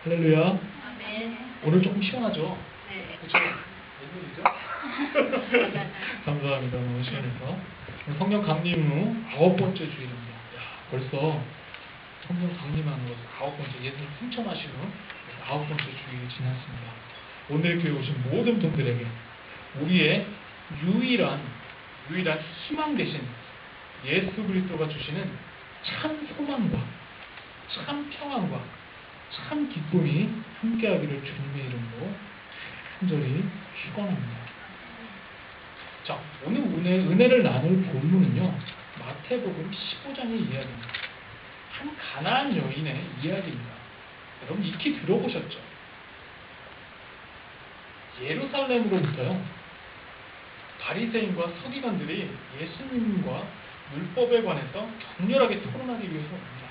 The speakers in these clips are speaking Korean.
할렐루야. 아멘. 오늘 조금 시원하죠? 네. 그렇죠? 웬일이죠? 감사합니다. 너무 시원해서. 오늘 성경 강림 후 9번째 주일입니다. 야, 벌써 성경 강림하는 것은 9번째, 예수님 승천하신 후 9번째 주일이 지났습니다. 오늘 교회 오신 모든 분들에게 우리의 유일한 희망 대신 예수 그리스도가 주시는 참 소망과 참 평안과 참 기쁨이 함께하기를 주님의 이름으로 간절히 축원합니다. 자, 오늘 은혜를 나눌 본문은요, 마태복음 15장의 이야기입니다. 한 가나안 여인의 이야기입니다. 여러분 익히 들어보셨죠? 예루살렘으로부터요, 바리새인과 서기관들이 예수님과 율법에 관해서 격렬하게 토론하기 위해서 옵니다.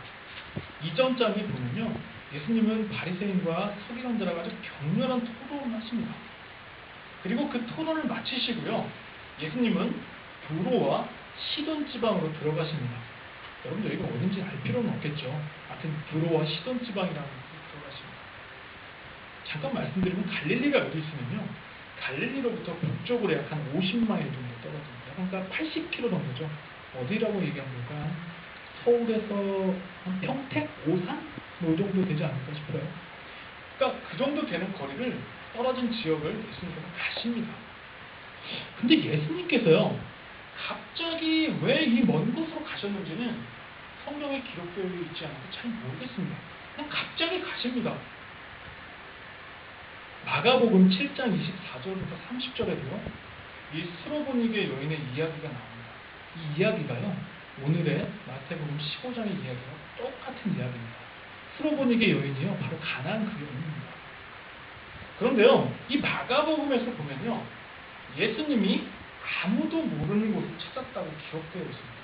이전 장에 보면요, 예수님은 바리새인과 서기관들하고 아주 격렬한 토론을 하십니다. 그리고 그 토론을 마치시고요, 예수님은 두로와 시돈 지방으로 들어가십니다. 여러분들 이거 어딘지 알 필요는 없겠죠. 하여튼 두로와 시돈 지방이라는 곳에 들어가십니다. 잠깐 말씀드리면 갈릴리가 어디 있으면요, 갈릴리로부터 북쪽으로 약 한 50마일 정도 떨어집니다. 그러니까 80km 정도죠. 어디라고 얘기하면 될까요? 서울에서 한 평택, 오산? 이 정도 되지 않을까 싶어요. 그러니까 그 정도 되는 거리를 떨어진 지역을 예수님께서 가십니다. 근데 예수님께서요, 갑자기 왜 이 먼 곳으로 가셨는지는 성경에 기록되어 있지 않아서 잘 모르겠습니다. 그냥 갑자기 가십니다. 마가복음 7장 24절부터 30절에도요, 이 스로보니게 여인의 이야기가 나옵니다. 이 이야기가요, 오늘의 마태복음 15장의 이야기와 똑같은 이야기입니다. 스로보니게 여인이요, 바로 가나안 그 여인입니다. 그런데요, 이 마가복음에서 보면요, 예수님이 아무도 모르는 곳을 찾았다고 기록되어 있습니다.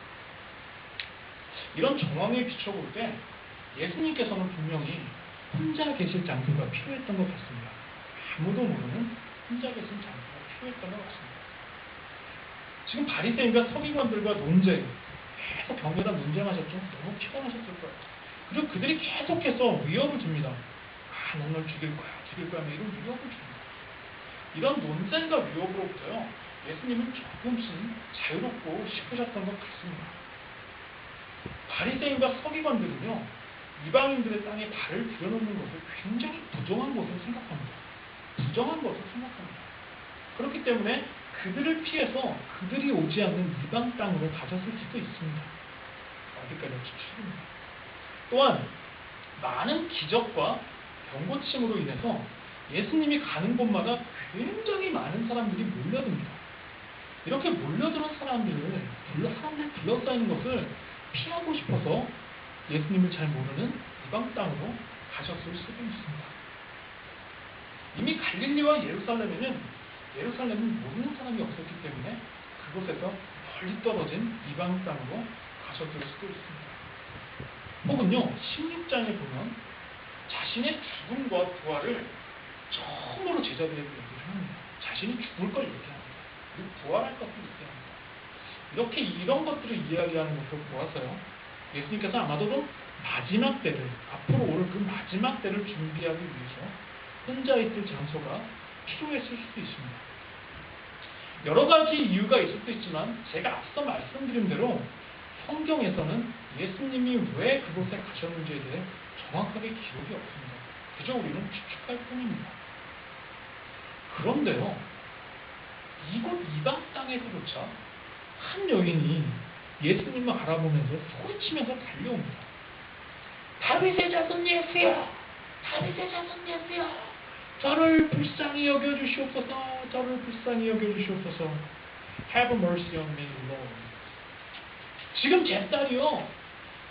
이런 정황에 비춰볼 때 예수님께서는 분명히 혼자 계실 장소가 필요했던 것 같습니다. 아무도 모르는 혼자 계신 장소가 필요했던 것 같습니다. 지금 바리새인과 서기관들과 논쟁, 계속 격렬한 논쟁하셨죠? 너무 피곤하셨을 거예요. 그리고 그들이 계속해서 위협을 줍니다. 아, 넌 널 죽일 거야, 이런 위협을 줍니다. 이런 논쟁과 위협으로부터요, 예수님은 조금씩 자유롭고 싶으셨던 것 같습니다. 바리새인과 서기관들은요, 이방인들의 땅에 발을 들여놓는 것을 굉장히 부정한 것으로 생각합니다. 그렇기 때문에 그들을 피해서 그들이 오지 않는 이방 땅으로 가셨을 수도 있습니다. 어디까지 추측입니다. 또한 많은 기적과 병고침으로 인해서 예수님이 가는 곳마다 굉장히 많은 사람들이 몰려듭니다. 이렇게 몰려드는 사람들이 둘러싸이는 것을 피하고 싶어서 예수님을 잘 모르는 이방 땅으로 가셨을 수도 있습니다. 이미 갈릴리와 예루살렘은 모르는 사람이 없었기 때문에 그곳에서 멀리 떨어진 이방 땅으로 가셨을 수도 있습니다. 혹은요, 16장에 보면 자신의 죽음과 부활을 처음으로 제자들에게 얘기를 합니다. 자신이 죽을 걸 얘기합니다. 그리고 부활할 것을 얘기합니다. 이렇게 이런 것들을 이야기하는 것을 보아서요, 예수님께서 아마도 마지막 때를, 앞으로 오를 그 마지막 때를 준비하기 위해서 혼자 있을 장소가 필요했을 수도 있습니다. 여러 가지 이유가 있을 수 있지만 제가 앞서 말씀드린 대로 성경에서는 예수님이 왜 그곳에 가셨는지에 대해 정확하게 기록이 없습니다. 그저 우리는 추측할 뿐입니다. 그런데요, 이곳 이방 땅에서조차 한 여인이 예수님을 알아보면서 소리치면서 달려옵니다. 다윗의 자손 예수여! 다윗의 자손 예수여! 저를 불쌍히 여겨주시옵소서. Have mercy on me, Lord. 지금 제 딸이요,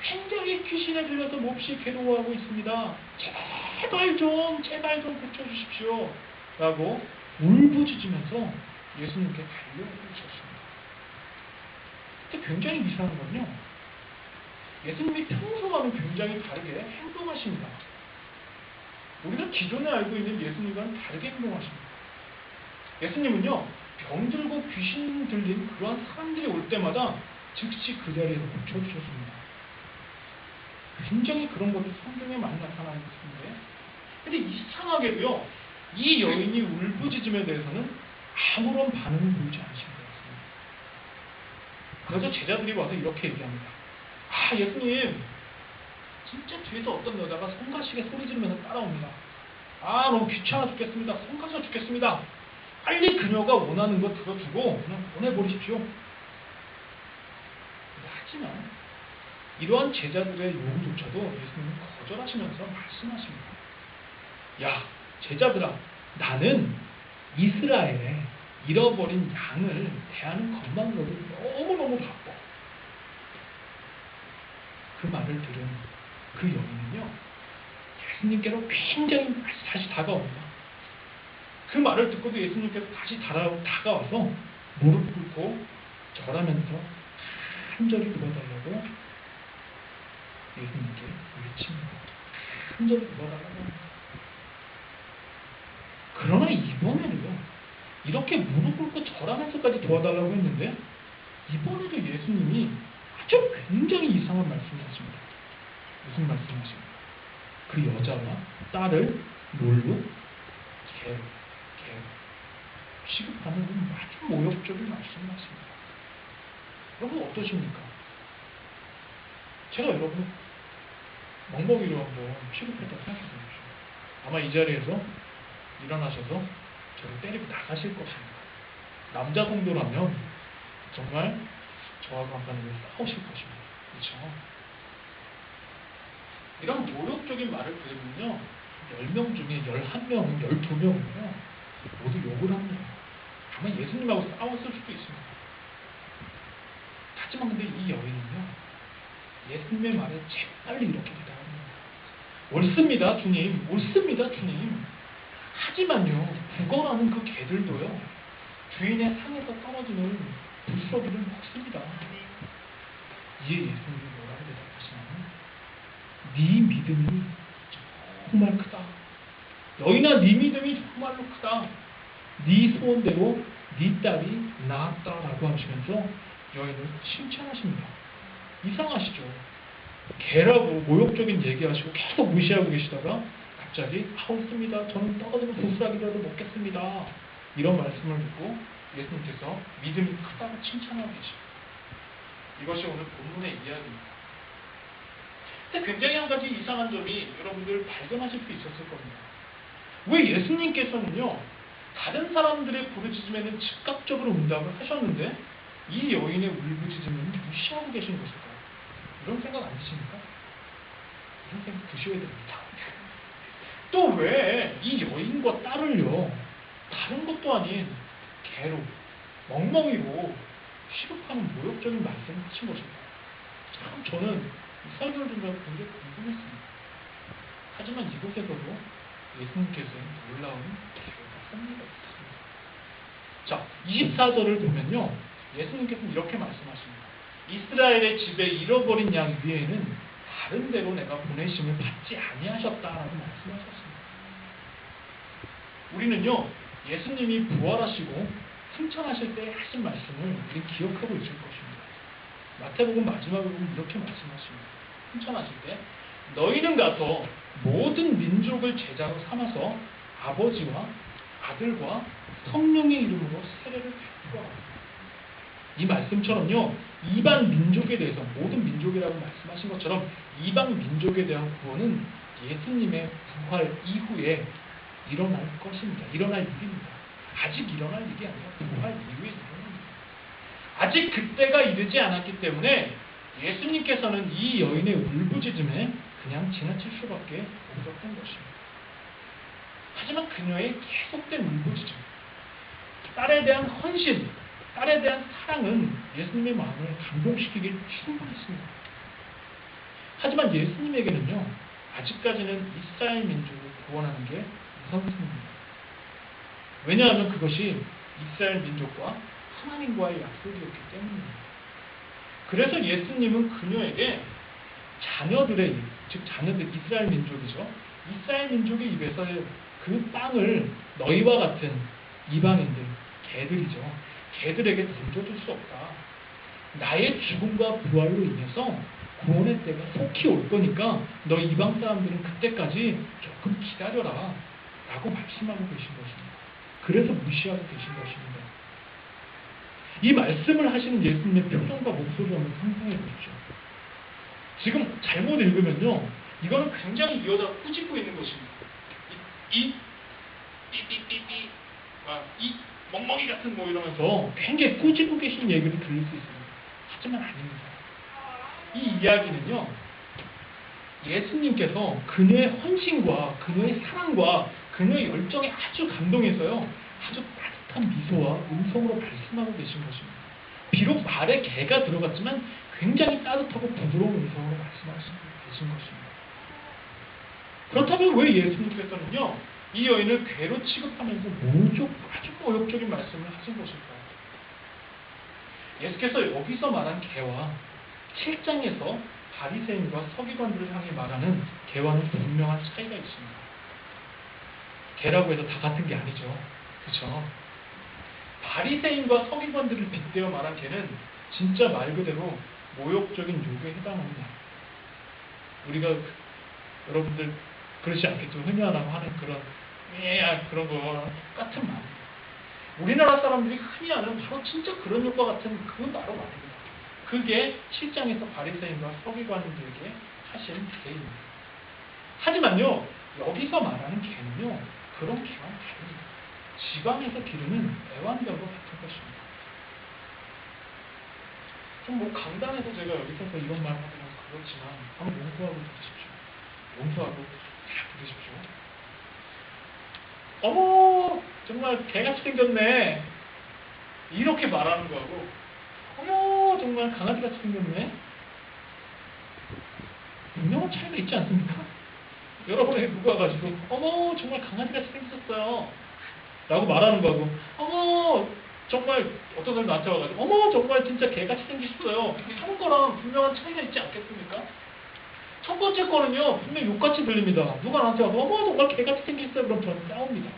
굉장히 귀신에 들려서 몹시 괴로워하고 있습니다. 제발 좀 고쳐주십시오. 라고 울부짖으면서 예수님께 달려오고 있었습니다. 근데 굉장히 이상한 건요, 예수님이 평소와는 굉장히 다르게 행동하십니다. 우리가 기존에 알고 있는 예수님과는 다르게 행동하십니다. 예수님은요, 병들고 귀신 들린 그러한 사람들이 올 때마다 즉시 그 자리에서 고쳐주셨습니다. 굉장히 그런 것이 성경에 많이 나타나 있는데 근데 이상하게도요, 이 여인이 울부짖음에 대해서는 아무런 반응을 보이지 않으신 것 같습니다. 그래서 제자들이 와서 이렇게 얘기합니다. 아, 예수님, 진짜 뒤에서 어떤 여자가 성가시게 소리 지르면서 따라옵니다. 아, 너무 귀찮아 죽겠습니다. 성가셔 죽겠습니다. 빨리 그녀가 원하는 거 들어주고 그냥 보내버리십시오. 하지만 이러한 제자들의 요구조차도 예수님은 거절하시면서 말씀하십니다. 야, 제자들아, 나는 이스라엘의 잃어버린 양을 대하는 것만으로도 너무너무 바빠. 그 말을 들은 그 여인은요, 예수님께로 굉장히 다시 다가옵니다. 그 말을 듣고도 예수님께서 다시 다가와서 무릎 꿇고 절하면서 간절히 도와달라고 예수님께 외칩니다. 간절히 도와달라고 합니다. 그러나 이번에는요, 이렇게 무릎 꿇고 절하면서까지 도와달라고 했는데 이번에도 예수님이 아주 굉장히 이상한 말씀을 하십니다. 무슨 말씀하십니까? 그 여자와 딸을 뭘로? 개로 취급하는 아주 모욕적인 말씀을 하십니다. 여러분 어떠십니까? 제가 여러분 멍멍이로 한번 취급했다고 생각해 보십시오. 아마 이 자리에서 일어나셔서 저를 때리고 나가실 것입니다. 남자 성도라면 정말 저하고 한번 싸우실 것입니다. 그렇죠? 이런 모욕적인 말을 들으면요, 10명 중에 11명은 12명은요 모두 욕을 합니다. 아마 예수님하고 싸웠을 수도 있습니다. 하지만 근데 이 여인은요, 예수님의 말에 재빨리 이렇게 대답합니다. 옳습니다, 주님. 옳습니다, 주님. 하지만요, 구걸하는 그 개들도요, 주인의 상에서 떨어지는 부스러기를 먹습니다. 이에 예수님이 뭐라고 대답하시냐면, 네 믿음이 정말 크다. 여인아, 네 믿음이 정말로 크다. 네 소원대로 네 딸이 나았다라고 하시면서 여인을 칭찬하십니다. 이상하시죠? 개라고 모욕적인 얘기하시고 계속 무시하고 계시다가 갑자기 옳습니다. 저는 떨어지는 부스러기라도 먹겠습니다. 이런 말씀을 듣고 예수님께서 믿음이 크다고 칭찬하고 계십니다. 이것이 오늘 본문의 이야기입니다. 근데 굉장히 한 가지 이상한 점이 여러분들 발견하실 수 있었을 겁니다. 왜 예수님께서는요, 다른 사람들의 부르짖음에는 즉각적으로 응답을 하셨는데 이 여인의 울부짖음은 무시하고 계신 것일까요? 이런 생각 안 드십니까? 이런 생각 드셔야 됩니다. 또 왜 이 여인과 딸을요, 다른 것도 아닌 개로, 멍멍이로 취급하는 모욕적인 말씀을 하신 것일까요? 참 저는 이 설교를 듣면서 굉장히 궁금했습니다. 하지만 이곳에서도 예수님께서는 놀라운 기회가 섭리가 있습니다. 자, 24절을 보면요, 예수님께서는 이렇게 말씀하십니다. 이스라엘의 집에 잃어버린 양 위에는 다른 데로 내가 보내심을 받지 아니하셨다라고 말씀하셨습니다. 우리는요, 예수님이 부활하시고 승천하실 때 하신 말씀을 우리 기억하고 있을 것입니다. 마태복음 마지막으로 이렇게 말씀하십니다. 승천하실 때 너희는 가서 모든 민족을 제자로 삼아서 아버지와 아들과 성령의 이름으로 세례를 베풀어. 이 말씀처럼요, 이방 민족에 대해서, 모든 민족이라고 말씀하신 것처럼 이방 민족에 대한 구원은 예수님의 부활 이후에 일어날 것입니다. 일어날 일입니다. 아직 일어날 일이 아니라 부활 이후에 일어납니다. 아직 그때가 이르지 않았기 때문에 예수님께서는 이 여인의 울부짖음에 그냥 지나칠 수밖에 없었던 것입니다. 하지만 그녀의 계속된 울부짖음, 딸에 대한 헌신, 딸에 대한 사랑은 예수님의 마음을 감동시키길 충분했습니다. 하지만 예수님에게는요, 아직까지는 이스라엘 민족을 구원하는 게 우선순위입니다. 왜냐하면 그것이 이스라엘 민족과 하나님과의 약속이었기 때문입니다. 그래서 예수님은 그녀에게 자녀들의, 즉 자녀들, 이스라엘 민족이죠. 이스라엘 민족의 입에서 그 빵을 너희와 같은 이방인들, 개들이죠. 개들에게 던져줄 수 없다. 나의 죽음과 부활로 인해서 구원의 때가 속히 올 거니까 너 이방 사람들은 그때까지 조금 기다려라 라고 말씀하고 계신 것입니다. 그래서 무시하고 계신 것입니다. 이 말씀을 하시는 예수님의 표정과 목소리를 한번 상상해 보십시오. 지금 잘못 읽으면요, 이거는 굉장히 이 여자가 꾸짖고 있는 것입니다. 삐삐삐삐 이 멍멍이 같은 뭐 이러면서 굉장히 꾸짖고 계신 얘기를 들을 수 있습니다. 하지만 아닙니다. 이 이야기는요, 예수님께서 그녀의 헌신과 그녀의 사랑과 그녀의 열정에 아주 감동해서요, 아주 따뜻한 미소와 음성으로 말씀하고 계신 것입니다. 비록 말에 개가 들어갔지만 굉장히 따뜻하고 부드러운 음성으로 말씀하시고 계신 것입니다. 그렇다면 왜 예수님께서는요, 이 여인을 괴로 취급하면서 아주 모욕적인 말씀을 하신 것일까요? 예수께서 여기서 말한 개와 7장에서 바리새인과 서기관들을 향해 말하는 개와는 분명한 차이가 있습니다. 개라고 해서 다 같은 게 아니죠. 그렇죠? 바리새인과 서기관들을 빗대어 말한 개는 진짜 말 그대로 모욕적인 욕에 해당합니다. 우리가 여러분들 그렇지 않겠죠? 흔히하라고 하는 그런 거 똑같은 말입니다. 우리나라 사람들이 흔히 하는 바로 진짜 그런 욕과 같은 그건 바로 말입니다. 그게 7장에서 바리새인과 서기관들에게 하신 개입니다. 하지만요, 여기서 말하는 개는요, 그런 개와는 다릅니다. 지방에서 기르는 애완견과 같은 것입니다. 좀 뭐 강단에서 제가 여기 서서 이런 말 하는 건 그렇지만 한번 용서하고 들으십시오. 용서하고 잘 들으십시오. 어머, 정말 개같이 생겼네. 이렇게 말하는 거하고, 어머, 정말 강아지같이 생겼네. 분명한 차이가 있지 않습니까? 여러분에게 누가 와가지고, 어머, 정말 강아지같이 생겼어요 라고 말하는 거하고, 어머, 정말 어떤 사람이 나한테 와가지고, 어머, 정말 진짜 개같이 생기셨어요 하는 거랑 분명한 차이가 있지 않겠습니까? 첫 번째 거는요, 분명히 욕같이 들립니다. 누가 나한테 와서 어머, 정말 개같이 생겼어요 그럼 저는 싸웁니다.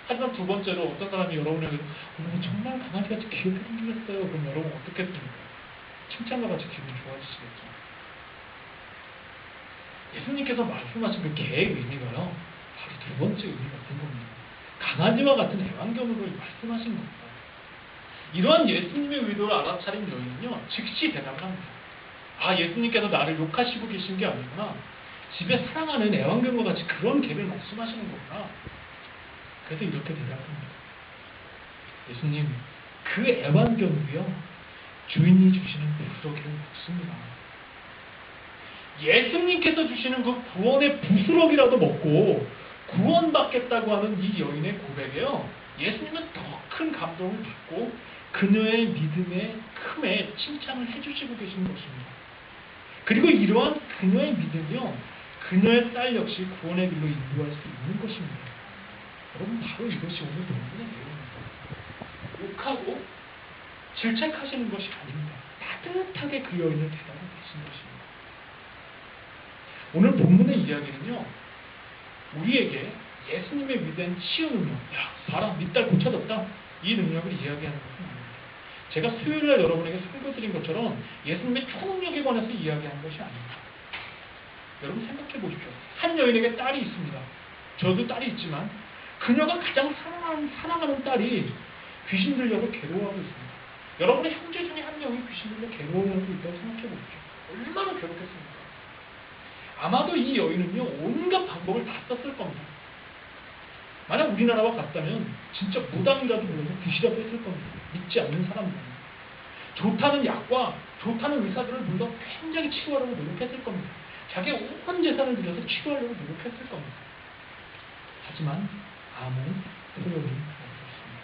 하지만 두 번째로 어떤 사람이 여러분에게 어머, 정말 강아지같이 귀엽게 생겼어요 그럼 여러분 어떻겠습니까? 칭찬과 같이 기분이 좋아지시겠죠. 예수님께서 말씀하신 그 개의 의미가요, 바로 두 번째 의미 같은 겁니다. 강아지와 같은 애완견으로 말씀하신 겁니다. 이러한 예수님의 의도를 알아차린 여인은요, 즉시 대답을 합니다. 아, 예수님께서 나를 욕하시고 계신 게 아니구나. 집에 사랑하는 애완견과 같이 그런 개를 말씀하시는 거구나. 그래서 이렇게 대답합니다. 예수님, 그 애완견도요, 주인이 주시는 부스러기를 먹습니다. 예수님께서 주시는 그 구원의 부스러기라도 먹고 구원받겠다고 하는 이 여인의 고백에요, 예수님은 더 큰 감동을 받고 그녀의 믿음의 큼에 칭찬을 해주시고 계신 것입니다. 그리고 이러한 그녀의 믿음이요, 그녀의 딸 역시 구원의 길로 인도할 수 있는 것입니다. 여러분, 바로 이것이 오늘 본문의 내용입니다. 욕하고 질책하시는 것이 아닙니다. 따뜻하게 그 여인을 대답해 주신 것입니다. 오늘 본문의 이야기는요, 우리에게 예수님의 위대한 치유 능력, 야, 봐라, 네 딸 고쳐졌다, 이 능력을 이야기하는 것은 아닙니다. 제가 수요일날 여러분에게 설교드린 것처럼 예수님의 초능력에 관해서 이야기하는 것이 아닙니다. 여러분 생각해 보십시오. 한 여인에게 딸이 있습니다. 저도 딸이 있지만 그녀가 가장 사랑하는 딸이 귀신 들려서 괴로워하고 있습니다. 여러분의 형제 중에 한 명이 귀신 들려 괴로워하고 있다고 생각해 보십시오. 얼마나 괴롭겠습니까? 아마도 이 여인은요, 온갖 방법을 다 썼을 겁니다. 만약 우리나라와 같다면 진짜 무당이라도 불러서 귀시라도 했을 겁니다. 믿지 않는 사람들. 좋다는 약과 좋다는 의사들을 불러 굉장히 치료하려고 노력했을 겁니다. 자기의 온 재산을 들여서 치료하려고 노력했을 겁니다. 하지만 아무 소용이 없었습니다.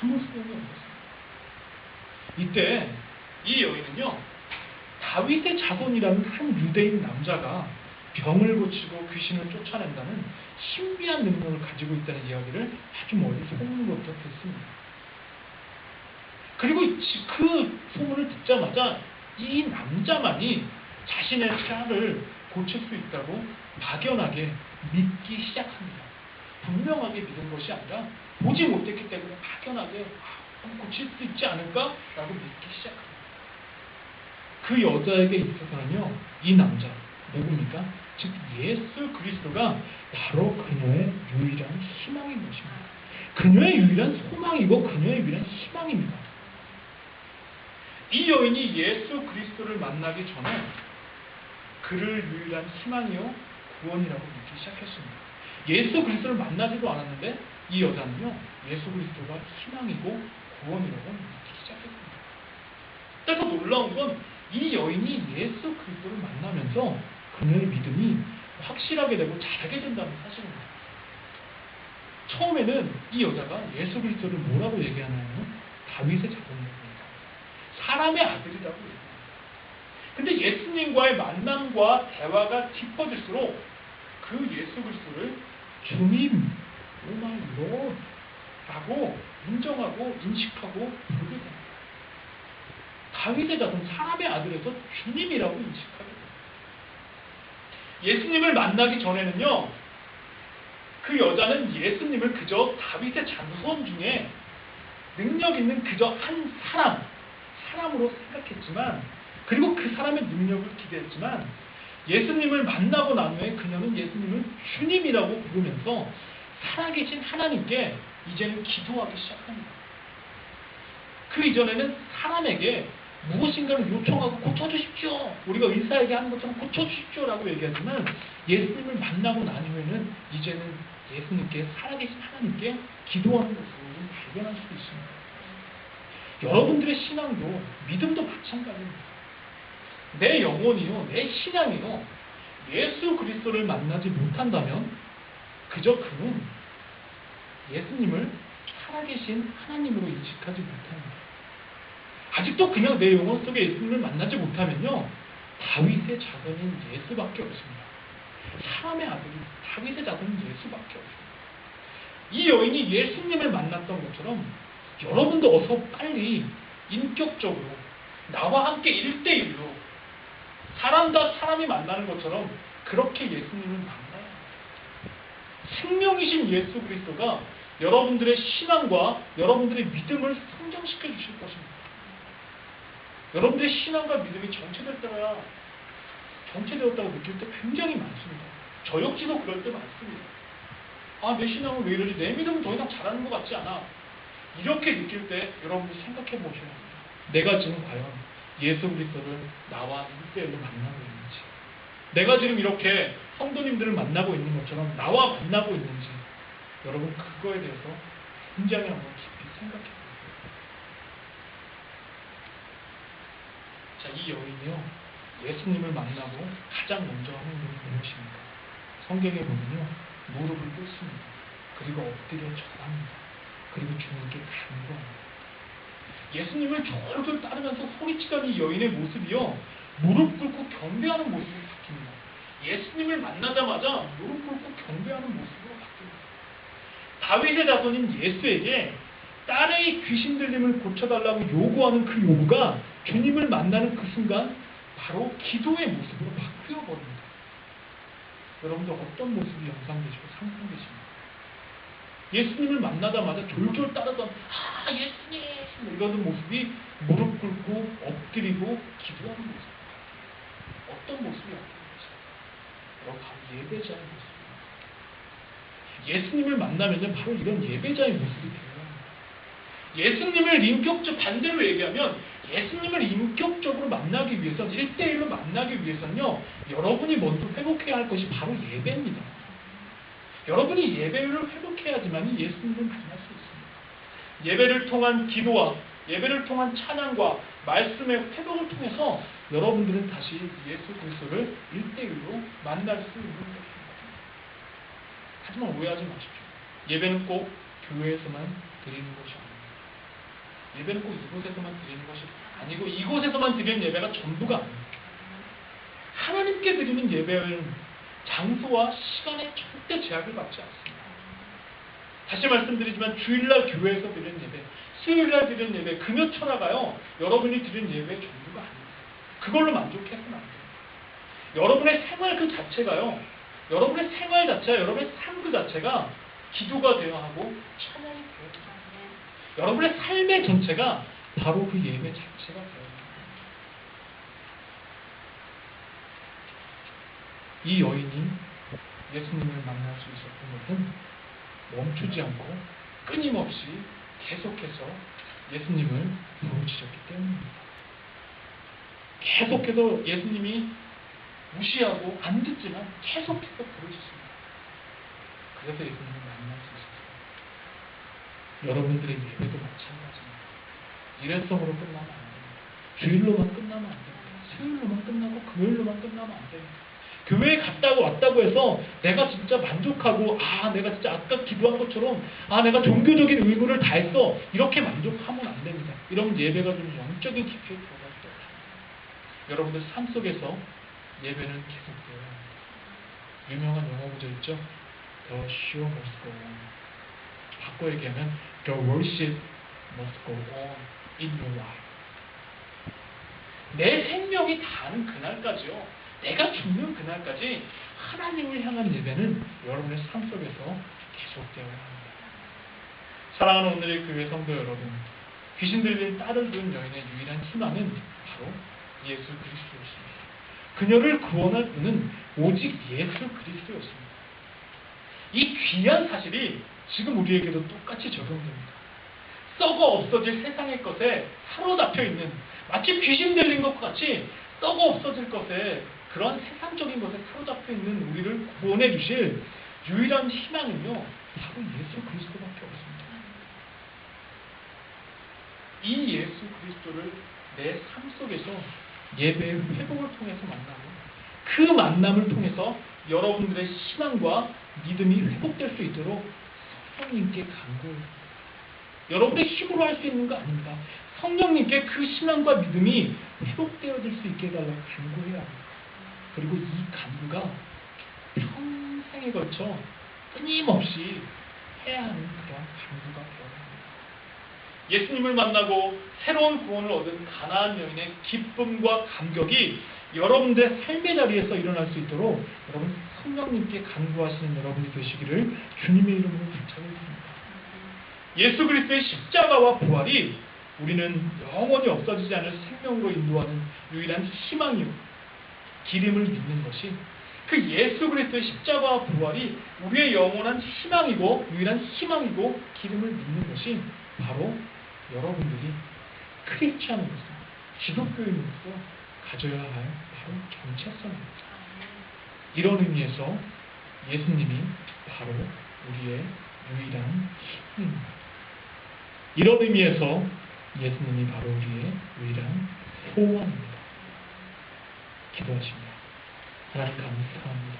아무 소용이 없었습니다. 이때 이 여인은요, 다윗의 자손이라는 한 유대인 남자가 병을 고치고 귀신을 쫓아낸다는 신비한 능력을 가지고 있다는 이야기를 아주 멀리 소문으로부터 듣습니다. 그리고 그 소문을 듣자마자 이 남자만이 자신의 딸을 고칠 수 있다고 막연하게 믿기 시작합니다. 분명하게 믿은 것이 아니라 보지 못했기 때문에 막연하게 고칠 수 있지 않을까? 라고 믿기 시작합니다. 그 여자에게 있어서는요, 이 남자 누굽니까? 즉 예수 그리스도가 바로 그녀의 유일한 희망인 것입니다. 그녀의 유일한 소망이고 그녀의 유일한 희망입니다. 이 여인이 예수 그리스도를 만나기 전에 그를 유일한 희망이요 구원이라고 믿기 시작했습니다. 예수 그리스도를 만나지도 않았는데 이 여자는요, 예수 그리스도가 희망이고 구원이라고 믿기 시작했습니다. 그래서 놀라운 건 이 여인이 예수 그리스도를 만나면서 그녀의 믿음이 확실하게 되고 자라게 된다는 사실입니다. 처음에는 이 여자가 예수 그리스도를 뭐라고 얘기하나요? 다윗의 자손입니다. 사람의 아들이라고 얘기합니다. 근데 예수님과의 만남과 대화가 깊어질수록 그 예수 그리스도를 주님, 오 마이 롯 라고 인정하고 인식하고 부르게 됩니다. 다윗의 자손, 사람의 아들에서 주님이라고 인식하게 됩니다. 예수님을 만나기 전에는요, 그 여자는 예수님을 그저 다윗의 자손 중에 능력 있는 그저 한 사람으로 생각했지만, 그리고 그 사람의 능력을 기대했지만, 예수님을 만나고 난 후에 그녀는 예수님을 주님이라고 부르면서 살아계신 하나님께 이제는 기도하기 시작합니다. 그 이전에는 사람에게 무엇인가를 요청하고 고쳐주십시오, 우리가 의사에게 하는 것처럼 고쳐주십시오 라고 얘기하지만, 예수님을 만나고 난 후에는 이제는 예수님께, 살아계신 하나님께 기도하는 모습을 발견할 수 있습니다. 여러분들의 신앙도, 믿음도 마찬가지입니다. 내 영혼이요, 내 신앙이요, 예수 그리스도를 만나지 못한다면 그저 그는 예수님을 살아계신 하나님으로 인식하지 못합니다. 아직도 그냥 내 영혼 속에 예수님을 만나지 못하면요, 다윗의 자손인 예수밖에 없습니다. 사람의 아들인 다윗의 자손인 예수밖에 없습니다. 이 여인이 예수님을 만났던 것처럼 여러분도 어서 빨리 인격적으로 나와 함께 1대1로 사람과 사람이 만나는 것처럼 그렇게 예수님을 만나야 합니다. 생명이신 예수 그리스도가 여러분들의 신앙과 여러분들의 믿음을 성장시켜 주실 것입니다. 여러분들의 신앙과 믿음이 정체되었다고 느낄 때 굉장히 많습니다. 저 역시도 그럴 때 많습니다. 아, 내 신앙은 왜 이러지? 내 믿음은 더 이상 잘하는 것 같지 않아. 이렇게 느낄 때 여러분이 생각해 보셔야 합니다. 내가 지금 과연 예수 그리스도를 나와 1대1로 만나고 있는지, 내가 지금 이렇게 성도님들을 만나고 있는 것처럼 나와 만나고 있는지, 여러분 그거에 대해서 굉장히 한번 깊이 생각해 보세요. 자, 이 여인이요, 예수님을 만나고 가장 먼저 하는 일이 무엇입니까? 성경에 보면요, 무릎을 꿇습니다. 그리고 엎드려 절합니다. 그리고 주님께 간구합니다. 예수님을 졸졸 따르면서 소리치던 이 여인의 모습이요, 무릎 꿇고 경배하는 모습으로 바뀝니다. 예수님을 만나자마자 무릎 꿇고 경배하는 모습으로 바뀝니다. 다윗의 자손인 예수에게 딸의 귀신 들림을 고쳐달라고 요구하는 그 요구가 주님을 만나는 그 순간 바로 기도의 모습으로 바뀌어 버립니다. 여러분들 어떤 모습이 연상되시고 상상되십니까? 예수님을 만나자마자 졸졸 따르던 예수님 이러던 모습이 무릎 꿇고 엎드리고 기도하는 모습. 어떤 모습이 바로 예배자의 모습입니다. 예수님을 만나면요, 바로 이런 예배자의 모습이 돼요. 예수님을 반대로 얘기하면 예수님을 인격적으로 만나기 위해서는, 1대1로 만나기 위해서는요, 여러분이 먼저 회복해야 할 것이 바로 예배입니다. 여러분이 예배를 회복해야지만 예수님을 만날 수 있습니다. 예배를 통한 기도와 예배를 통한 찬양과 말씀의 회복을 통해서 여러분들은 다시 예수 그리스도를 1대1로 만날 수 있는 것입니다. 하지만 오해하지 마십시오. 예배는 꼭 교회에서만 드리는 것이 아닙니다. 예배는 꼭 이곳에서만 드리는 것이 아니고, 이곳에서만 드리는 예배가 전부가 아닙니다. 하나님께 드리는 예배는 장소와 시간에 절대 제약을 받지 않습니다. 다시 말씀드리지만 주일날 교회에서 드리는 예배, 수요일날 드리는 예배, 금요철화가요, 여러분이 드리는 예배의 전부가 아닙니다. 그걸로 만족해서는 안 됩니다. 여러분의 생활 그 자체가요, 여러분의 생활 자체가, 여러분의 삶 그 자체가 기도가 되어야 하고 찬양이 되어야 합니다. 여러분의 삶의 전체가 바로 그 예배 자체가 되어야 합니다. 이 여인이 예수님을 만날 수 있었던 것은 멈추지 않고 끊임없이 계속해서 예수님을 부르짖었기 때문입니다. 계속해서 예수님이 무시하고 안 듣지만 계속해서 부르짖습니다. 그래서 예수님을 만날 수 있었어요. 여러분들의 예배도 마찬가지입니다. 일회성으로 끝나면 안 됩니다. 주일로만 끝나면 안 됩니다. 수요일로만 끝나고 금요일로만 끝나면 안 됩니다. 교회에 갔다고 왔다고 해서 내가 진짜 만족하고 내가 진짜 아까 기도한 것처럼 내가 종교적인 의무를 다했어 이렇게 만족하면 안 됩니다. 이러면 예배가 좀 영적인 깊이에 들어갈 수 없습니다. 여러분들 삶 속에서 예배는 계속되어야 합니다. 유명한 영어 구절 있죠? The show must go on. 바꿔 얘기하면 The worship must go on in your life. 내 생명이 다하는 그날까지요. 내가 죽는 그날까지 하나님을 향한 예배는 여러분의 삶 속에서 계속되어야 합니다. 사랑하는 오늘의 교회 성도 여러분, 귀신 들린 딸을 둔 여인의 유일한 희망은 바로 예수 그리스도였습니다. 그녀를 구원할 분은 오직 예수 그리스도였습니다. 이 귀한 사실이 지금 우리에게도 똑같이 적용됩니다. 썩어 없어질 세상의 것에 사로잡혀 있는 마치 귀신 들린 것과 같이 썩어 없어질 것에 그런 세상적인 것에 사로잡혀 있는 우리를 구원해 주실 유일한 희망은요 바로 예수 그리스도밖에 없습니다. 이 예수 그리스도를 내 삶 속에서 예배의 회복을 통해서 만나고 그 만남을 통해서 여러분들의 희망과 믿음이 회복될 수 있도록 성령님께 간구해요. 여러분의 힘으로 할 수 있는 거 아닙니다. 성령님께 그 희망과 믿음이 회복되어질 수 있게 해달라고 간구해야 합니다. 그리고 이 간구가 평생에 걸쳐 끊임없이 해야 하는 그런 간구가 되어야 합니다. 예수님을 만나고 새로운 구원을 얻은 가나안 여인의 기쁨과 감격이 여러분들의 삶의 자리에서 일어날 수 있도록 여러분 성령님께 간구하시는 여러분이 되시기를 주님의 이름으로 부탁드립니다. 예수 그리스도의 십자가와 부활이 우리는 영원히 없어지지 않을 생명으로 인도하는 유일한 희망이요 기름을 믿는 것이 그 예수 그리스도의 십자가와 부활이 우리의 영원한 희망이고 유일한 희망이고 기름을 믿는 것이 바로 여러분들이 크리스찬으로서 기독교인으로서 가져야 할 바로 정체성입니다. 이런 의미에서 예수님이 바로 우리의 유일한 희망입니다. 이런 의미에서 예수님이 바로 우리의 유일한 소원입니다. 기도하십니다. 하나님 감사합니다.